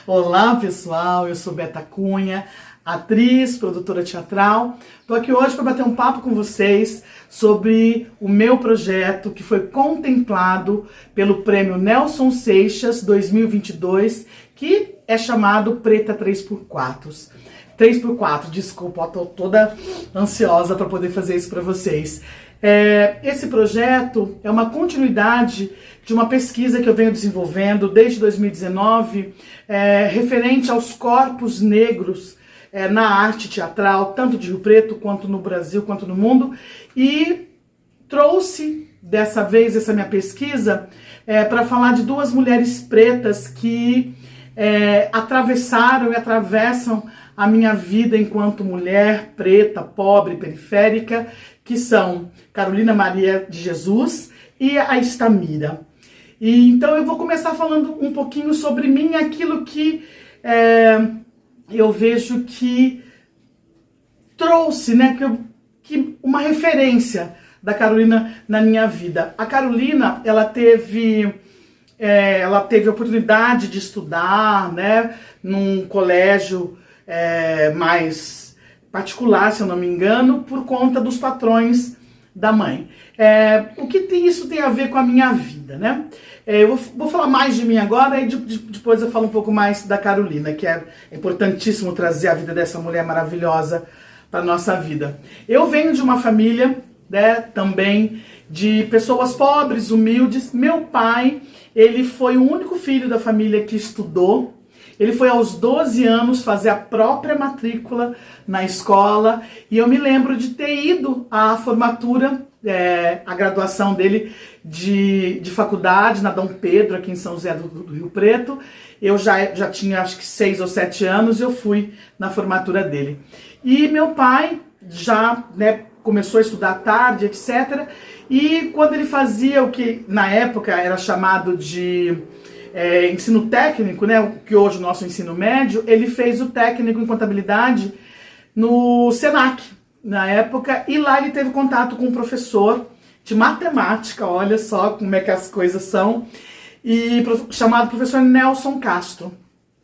Olá pessoal, eu sou Beta Cunha, atriz, produtora teatral. Estou aqui hoje para bater um papo com vocês sobre o meu projeto que foi contemplado pelo Prêmio Nelson Seixas 2022, que é chamado Preta 3x4. 3x4, desculpa, estou toda ansiosa para poder fazer isso para vocês. Esse projeto é uma continuidade de uma pesquisa que eu venho desenvolvendo desde 2019, referente aos corpos negros na arte teatral, tanto de Rio Preto, quanto no Brasil, quanto no mundo, e trouxe dessa vez essa minha pesquisa para falar de duas mulheres pretas que atravessaram e atravessam a minha vida enquanto mulher preta, pobre, periférica, que são Carolina Maria de Jesus e a Estamira. E então eu vou começar falando um pouquinho sobre mim, aquilo que eu vejo que trouxe, né, que uma referência da Carolina na minha vida. A Carolina, ela teve a oportunidade de estudar, né, num colégio mais particular, se eu não me engano, por conta dos patrões da mãe. O que isso tem a ver com a minha vida, né? Eu vou falar mais de mim agora e depois eu falo um pouco mais da Carolina, que é importantíssimo trazer a vida dessa mulher maravilhosa para nossa vida. Eu venho de uma família, né, também de pessoas pobres, humildes. Meu pai, ele foi o único filho da família que estudou. Ele foi aos 12 anos fazer a própria matrícula na escola e eu me lembro de ter ido à formatura, a graduação dele de faculdade na Dom Pedro, aqui em São José do Rio Preto. Eu já tinha acho que 6 ou 7 anos e eu fui na formatura dele. E meu pai já, né, começou a estudar à tarde, etc. E quando ele fazia o que na época era chamado de ensino técnico, né, que hoje é o nosso ensino médio, ele fez o técnico em contabilidade no Senac, na época, e lá ele teve contato com um professor de matemática, olha só como é que as coisas são, chamado professor Nelson Castro.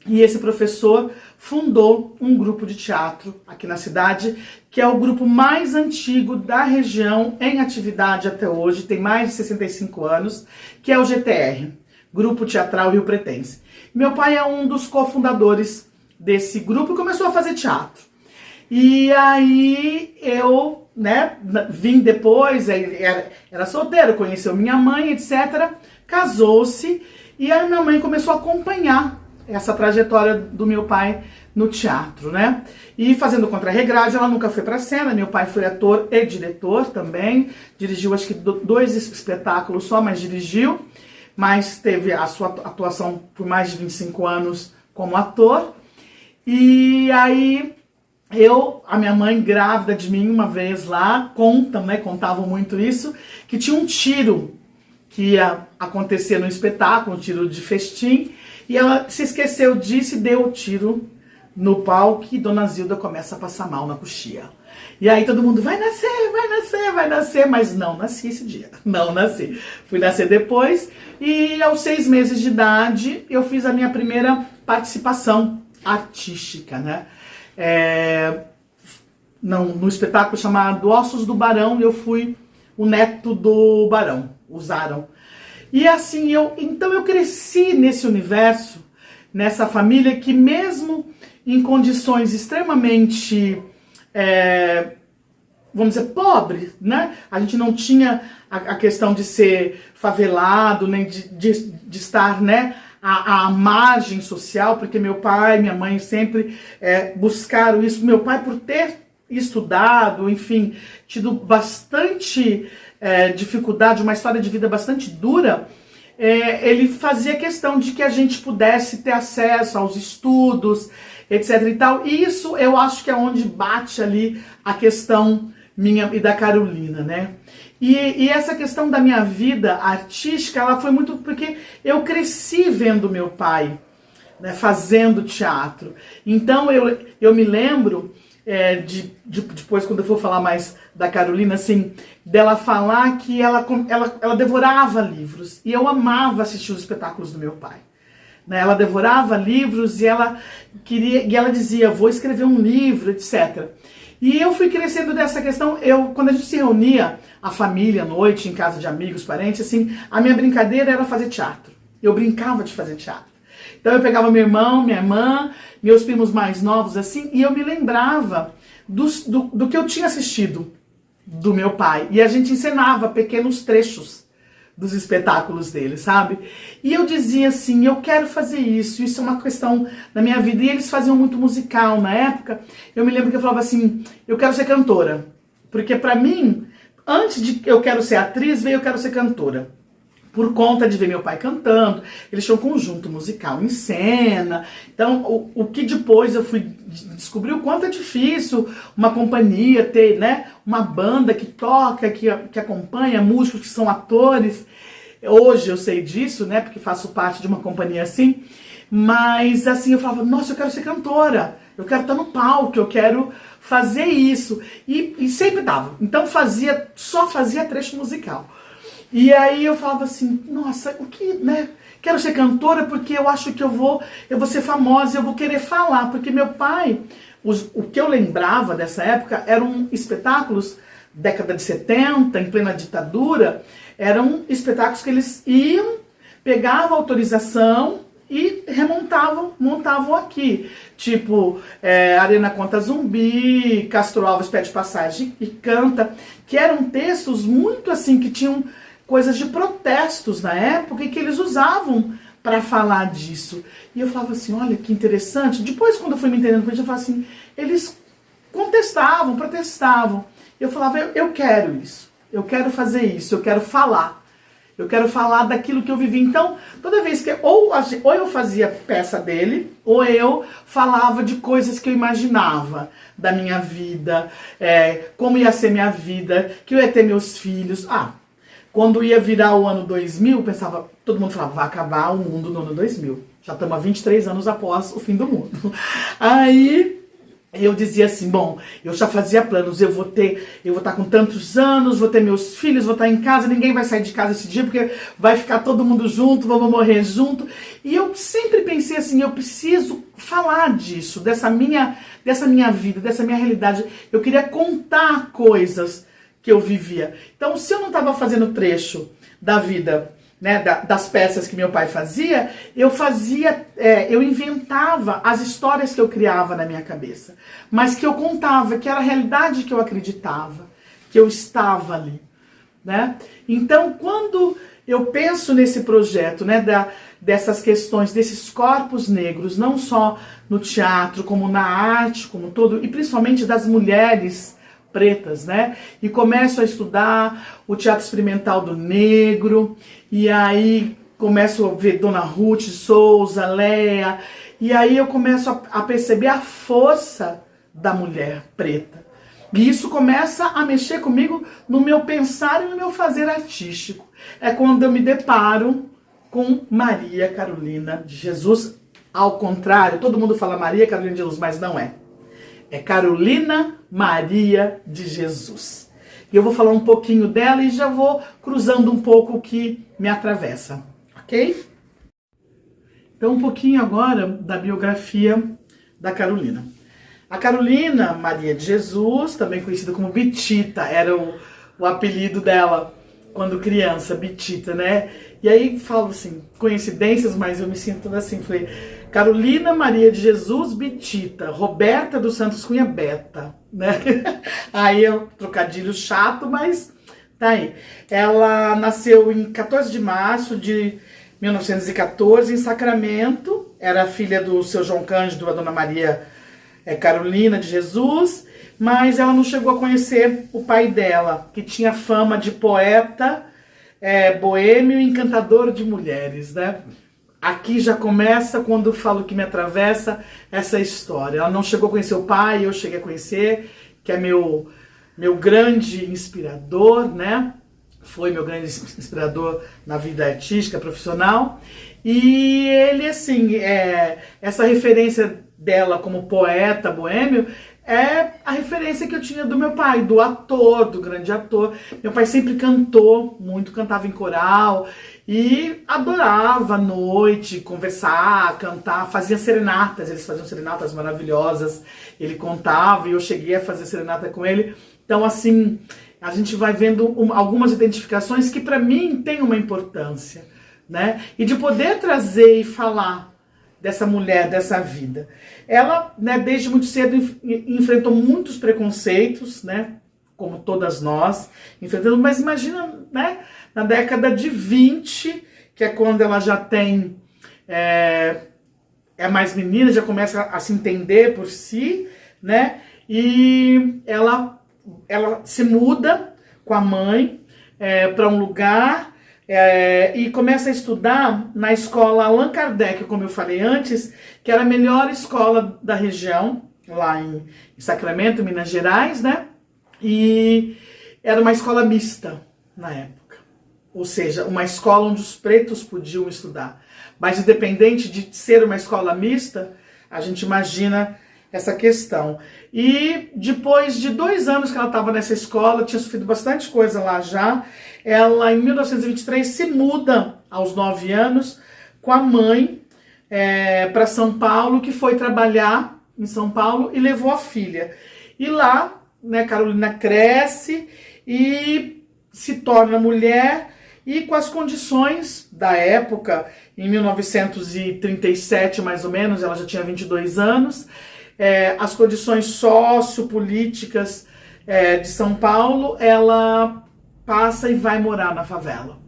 E esse professor fundou um grupo de teatro aqui na cidade, que é o grupo mais antigo da região em atividade até hoje, tem mais de 65 anos, que é o GTR. Grupo Teatral Rio Pretense. Meu pai é um dos cofundadores desse grupo e começou a fazer teatro. E aí eu, né, vim depois, era solteiro, conheceu minha mãe, etc. Casou-se e a minha mãe começou a acompanhar essa trajetória do meu pai no teatro, né? E fazendo contra-regragem, ela nunca foi pra cena. Meu pai foi ator e diretor também. Dirigiu acho que 2 espetáculos só, mas dirigiu. Mas teve a sua atuação por mais de 25 anos como ator. E aí a minha mãe grávida de mim uma vez lá, contavam muito isso, que tinha um tiro que ia acontecer no espetáculo, um tiro de festim, e ela se esqueceu disso e deu o tiro no palco e Dona Zilda começa a passar mal na coxia. E aí todo mundo, vai nascer, mas não nasci esse dia, não nasci. Fui nascer depois e aos 6 meses de idade eu fiz a minha primeira participação artística, né? No espetáculo chamado Ossos do Barão, eu fui o neto do Barão, usaram. E assim, então eu cresci nesse universo, nessa família que mesmo em condições extremamente vamos dizer, pobre, né? A gente não tinha a questão de ser favelado, nem de estar, né, à margem social, porque meu pai e minha mãe sempre buscaram isso. Meu pai, por ter estudado, enfim, tido bastante dificuldade, uma história de vida bastante dura, ele fazia questão de que a gente pudesse ter acesso aos estudos, etc e tal. E isso eu acho que é onde bate ali a questão minha e da Carolina, né? E essa questão da minha vida artística, ela foi muito porque eu cresci vendo meu pai, né, fazendo teatro. Então eu me lembro depois, quando eu for falar mais da Carolina, assim, dela falar que ela devorava livros e eu amava assistir os espetáculos do meu pai. né? Ela devorava livros e ela dizia, vou escrever um livro, etc. E eu fui crescendo dessa questão. Quando a gente se reunia, a família, à noite, em casa de amigos, parentes, assim, a minha brincadeira era fazer teatro. Eu brincava de fazer teatro. Então eu pegava meu irmão, minha irmã, meus primos mais novos, assim, e eu me lembrava do que eu tinha assistido do meu pai. E a gente encenava pequenos trechos dos espetáculos dele, sabe? E eu dizia assim, eu quero fazer isso é uma questão da minha vida. E eles faziam muito musical na época. Eu me lembro que eu falava assim, eu quero ser cantora. Porque pra mim, antes de eu quero ser atriz, veio eu quero ser cantora. Por conta de ver meu pai cantando, eles tinham um conjunto musical em cena. Então, o que depois eu fui descobrir o quanto é difícil uma companhia ter, né, uma banda que toca, que acompanha, músicos que são atores. Hoje eu sei disso, né, porque faço parte de uma companhia assim. Mas, assim, eu falava, nossa, eu quero ser cantora. Eu quero estar no palco, eu quero fazer isso. E sempre dava. Então, só fazia trecho musical. E aí eu falava assim, nossa, o que, né? Quero ser cantora porque eu acho que eu vou ser famosa, eu vou querer falar. Porque meu pai, o que eu lembrava dessa época eram espetáculos, década de 70, em plena ditadura, eram espetáculos que eles iam, pegavam autorização e montavam aqui. Tipo, Arena Conta Zumbi, Castro Alves Pede Passagem e Canta, que eram textos muito assim, que tinham coisas de protestos na época e que eles usavam para falar disso. E eu falava assim, olha que interessante. Depois, quando eu fui me entendendo com isso, eu falava assim, eles contestavam, protestavam. Eu falava, eu quero isso, eu quero fazer isso, eu quero falar. Eu quero falar daquilo que eu vivi. Então, toda vez que ou eu fazia peça dele, ou eu falava de coisas que eu imaginava da minha vida, como ia ser minha vida, que eu ia ter meus filhos. Quando ia virar o ano 2000, todo mundo falava, vai acabar o mundo no ano 2000. Já estamos há 23 anos após o fim do mundo. Aí eu dizia assim, bom, eu já fazia planos, eu vou estar com tantos anos, vou ter meus filhos, vou estar em casa, ninguém vai sair de casa esse dia, porque vai ficar todo mundo junto, vamos morrer junto. E eu sempre pensei assim, eu preciso falar disso, dessa minha vida, dessa minha realidade. Eu queria contar coisas que eu vivia. Então, se eu não estava fazendo trecho da vida, né, das peças que meu pai fazia, eu inventava as histórias que eu criava na minha cabeça, mas que eu contava, que era a realidade que eu acreditava, que eu estava ali, né? Então, quando eu penso nesse projeto, né, dessas questões, desses corpos negros, não só no teatro, como na arte, como todo, e principalmente das mulheres pretas, né? E começo a estudar o teatro experimental do negro, e aí começo a ver Dona Ruth Souza, Léa, e aí eu começo a perceber a força da mulher preta. E isso começa a mexer comigo no meu pensar e no meu fazer artístico. É quando eu me deparo com Maria Carolina de Jesus. Ao contrário, todo mundo fala Maria Carolina de Jesus, mas não é. É Carolina Maria de Jesus. E eu vou falar um pouquinho dela e já vou cruzando um pouco o que me atravessa, ok? Então, um pouquinho agora da biografia da Carolina. A Carolina Maria de Jesus, também conhecida como Bitita, era o apelido dela quando criança, Bitita, né? E aí falo assim, coincidências, mas eu me sinto toda assim, falei, Carolina Maria de Jesus Bitita, Roberta dos Santos Cunha Beta, né? Aí é um trocadilho chato, mas tá aí. Ela nasceu em 14 de março de 1914 em Sacramento, era filha do seu João Cândido, a Dona Maria Carolina de Jesus, mas ela não chegou a conhecer o pai dela, que tinha fama de poeta, boêmio e encantador de mulheres, né? Aqui já começa quando eu falo que me atravessa essa história. Ela não chegou a conhecer o pai, eu cheguei a conhecer, que é meu grande inspirador, né? Foi meu grande inspirador na vida artística, profissional. E ele, assim, essa referência dela como poeta boêmio é a referência que eu tinha do meu pai, do ator, do grande ator. Meu pai sempre cantou muito, cantava em coral e adorava à noite conversar, cantar, fazia serenatas, eles faziam serenatas maravilhosas, ele contava e eu cheguei a fazer serenata com ele. Então, assim, a gente vai vendo algumas identificações que para mim têm uma importância, né? E de poder trazer e falar dessa mulher, dessa vida. Ela, né, desde muito cedo enfrentou muitos preconceitos, né, como todas nós enfrentamos, mas imagina, né, na década de 20, que é quando ela já tem, é mais menina, já começa a se entender por si, né, e ela se muda com a mãe para um lugar, e começa a estudar na escola Allan Kardec, como eu falei antes, que era a melhor escola da região, lá em Sacramento, Minas Gerais, né? E era uma escola mista na época. Ou seja, uma escola onde os pretos podiam estudar. Mas independente de ser uma escola mista, a gente imagina essa questão. E depois de 2 anos que ela estava nessa escola, tinha sofrido bastante coisa lá já, ela em 1923 se muda aos 9 anos com a mãe para São Paulo, que foi trabalhar em São Paulo e levou a filha. E lá, né, Carolina cresce e se torna mulher e com as condições da época, em 1937 mais ou menos, ela já tinha 22 anos, as condições sociopolíticas de São Paulo, ela passa e vai morar na favela.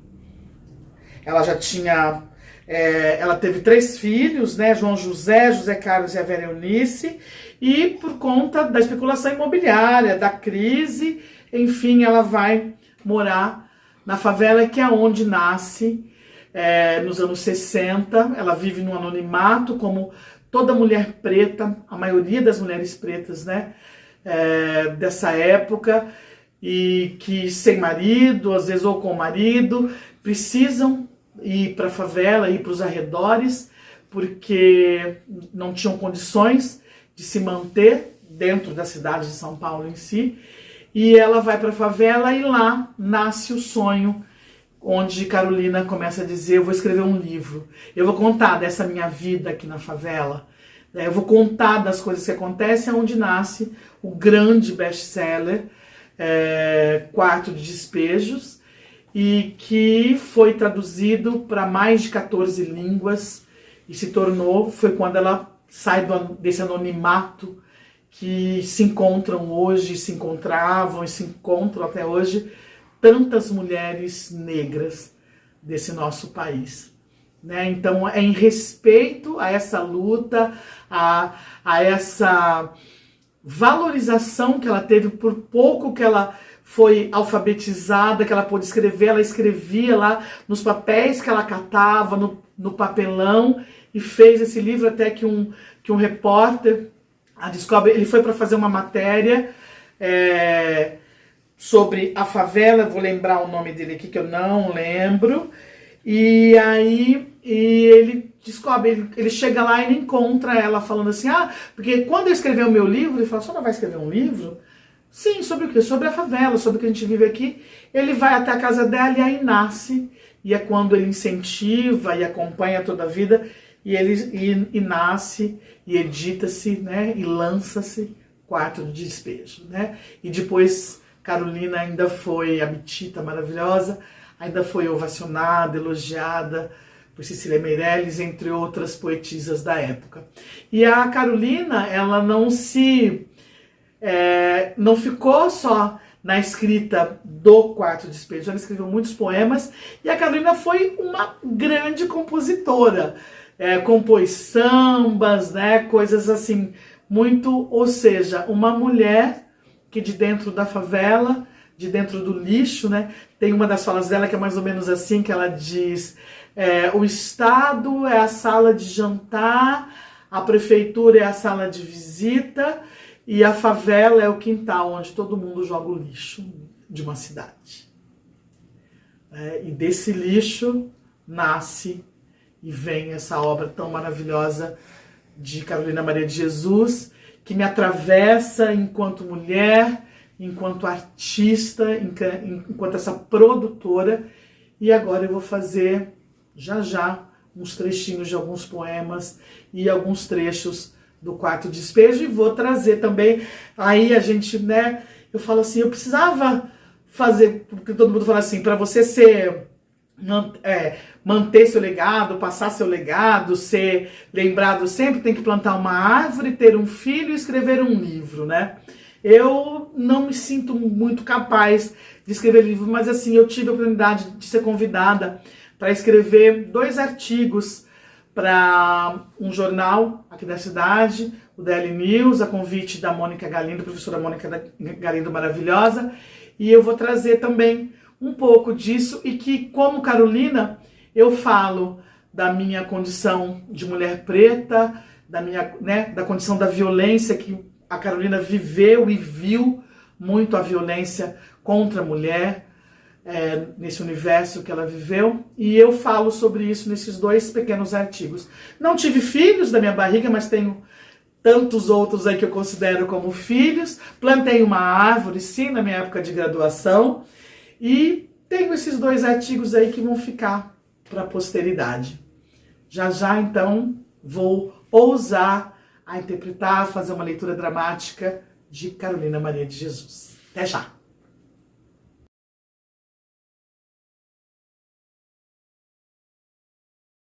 Ela já tinha, ela teve 3 filhos, né, João José, José Carlos e a Vera Eunice, e por conta da especulação imobiliária, da crise, enfim, ela vai morar na favela, que é onde nasce, nos anos 60, ela vive no anonimato, como toda mulher preta, a maioria das mulheres pretas, né, dessa época, e que sem marido, às vezes ou com marido, precisam ir para a favela, ir para os arredores, porque não tinham condições de se manter dentro da cidade de São Paulo em si, e ela vai para a favela e lá nasce o sonho, onde Carolina começa a dizer: eu vou escrever um livro, eu vou contar dessa minha vida aqui na favela, eu vou contar das coisas que acontecem, onde nasce o grande best-seller, Quarto de Despejos, e que foi traduzido para mais de 14 línguas e se tornou, foi quando ela sai desse anonimato que se encontram hoje, se encontravam e se encontram até hoje tantas mulheres negras desse nosso país, né? Então é em respeito a essa luta, a essa valorização que ela teve por pouco que ela foi alfabetizada, que ela pôde escrever, ela escrevia lá nos papéis que ela catava, no papelão, e fez esse livro até que um repórter a descobre, ele foi para fazer uma matéria sobre a favela, vou lembrar o nome dele aqui que eu não lembro, e aí ele descobre, ele chega lá e ele encontra ela falando assim, porque quando eu escrever o meu livro, ele fala, só não vai escrever um livro? Sim, sobre o quê? Sobre a favela, sobre o que a gente vive aqui. Ele vai até a casa dela e aí nasce, e é quando ele incentiva e acompanha toda a vida, e nasce, e edita-se, né, e lança-se Quarto de Despejo, né? E depois Carolina ainda foi, a Bitita maravilhosa, ainda foi ovacionada, elogiada por Cecília Meirelles, entre outras poetisas da época. E a Carolina, ela não ficou só na escrita do Quarto Despejo, ela escreveu muitos poemas, e a Carolina foi uma grande compositora, compôs sambas, né, coisas assim, muito, ou seja, uma mulher que de dentro da favela, de dentro do lixo, né, tem uma das falas dela que é mais ou menos assim, que ela diz, o Estado é a sala de jantar, a prefeitura é a sala de visita, e a favela é o quintal onde todo mundo joga o lixo de uma cidade. E desse lixo nasce e vem essa obra tão maravilhosa de Carolina Maria de Jesus, que me atravessa enquanto mulher, enquanto artista, enquanto essa produtora. E agora eu vou fazer já uns trechinhos de alguns poemas e alguns trechos do Quarto Despejo, e vou trazer também, aí a gente, né, eu falo assim, eu precisava fazer, porque todo mundo fala assim, para você manter seu legado, passar seu legado, ser lembrado sempre, tem que plantar uma árvore, ter um filho e escrever um livro, né? Eu não me sinto muito capaz de escrever livro, mas assim, eu tive a oportunidade de ser convidada para escrever 2 artigos para um jornal aqui da cidade, o Daily News, a convite da Mônica Galindo, professora Mônica Galindo maravilhosa, e eu vou trazer também um pouco disso, e que, como Carolina, eu falo da minha condição de mulher preta, da condição da violência que a Carolina viveu e viu muito a violência contra a mulher, nesse universo que ela viveu, e eu falo sobre isso nesses 2 pequenos artigos. Não tive filhos da minha barriga, mas tenho tantos outros aí que eu considero como filhos. Plantei uma árvore, sim, na minha época de graduação, e tenho esses 2 artigos aí que vão ficar para a posteridade. Já, então, vou ousar a interpretar, fazer uma leitura dramática de Carolina Maria de Jesus. Até já!